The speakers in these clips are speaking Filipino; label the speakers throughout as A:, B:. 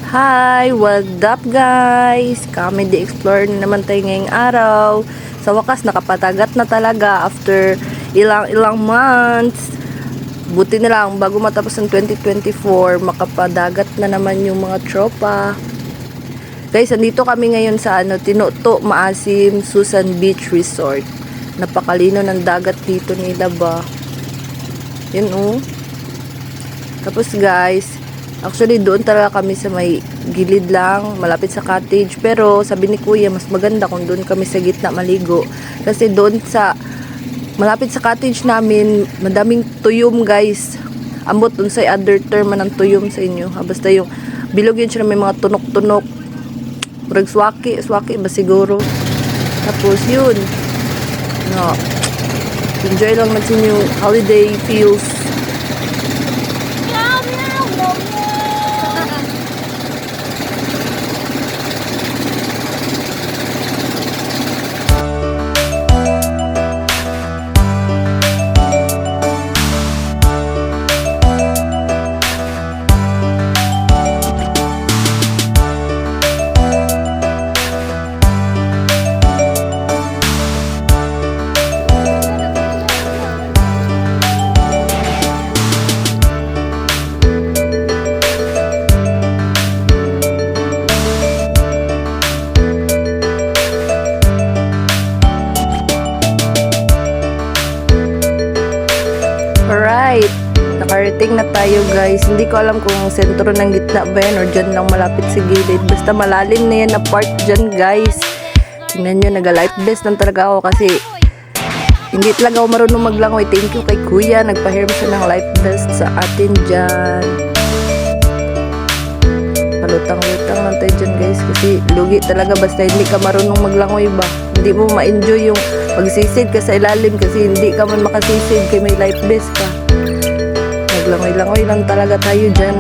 A: Hi! What up guys? Kami di explore na naman tayo ngayong araw. Sa wakas nakapatagat na talaga after ilang months. Buti na lang bago matapos ng 2024 makapadagat na naman yung mga tropa. Guys, andito kami ngayon sa Tinuto, Maasim, Susan Beach Resort. Napakalino ng dagat dito nila ba? Yun oh. Tapos guys, actually doon talaga kami sa may gilid lang, malapit sa cottage. Pero sabi ni kuya, mas maganda kung doon kami sa gitna maligo. Kasi doon sa malapit sa cottage namin, madaming tuyom guys. Ambot doon sa other term ng tuyom sa inyo. Basta yung bilog yun siya, may mga tunok-tunok. Murag swaki ba siguro. Tapos yun. No. Enjoy lang natin yung holiday feels. Alright, nakarating na tayo guys. Hindi ko alam kung sentro ng gitna ba yan or dyan lang malapit sa gilid. Basta malalim na yan na part dyan guys. Tingnan nyo, naga-life vest lang talaga ako kasi hindi talaga ako marunong maglangoy. Thank you kay kuya, nagpahiram siya ng life vest sa atin dyan. Palutang-lutang lang tayo dyan guys kasi lugi talaga basta hindi ka marunong maglangoy ba. Hindi mo ma-enjoy yung magsisid ka sa ilalim kasi hindi ka man makasisid kay may life vest ka. Naglangoy-langoy lang talaga tayo dyan.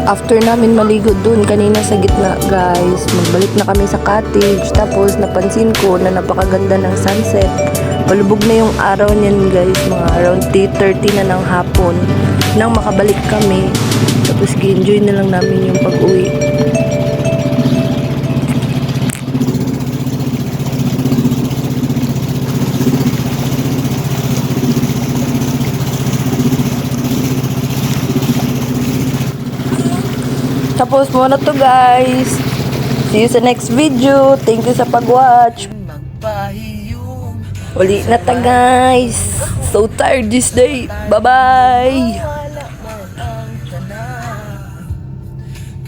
A: After namin maligo dun kanina sa gitna guys, magbalik na kami sa cottage. Tapos napansin ko na napakaganda ng sunset. Palubog na yung araw niyan guys, mga around 3:30 na ng hapon nang makabalik kami. Tapos i-enjoy na lang namin yung pag-uwi. Tapos muna to guys. See you sa next video. Thank you sa pag-watch. Uli na ta guys. So tired this day. Bye-bye.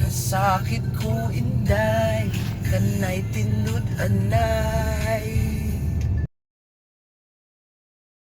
B: Kasakit ko inday, kanay tinud ana.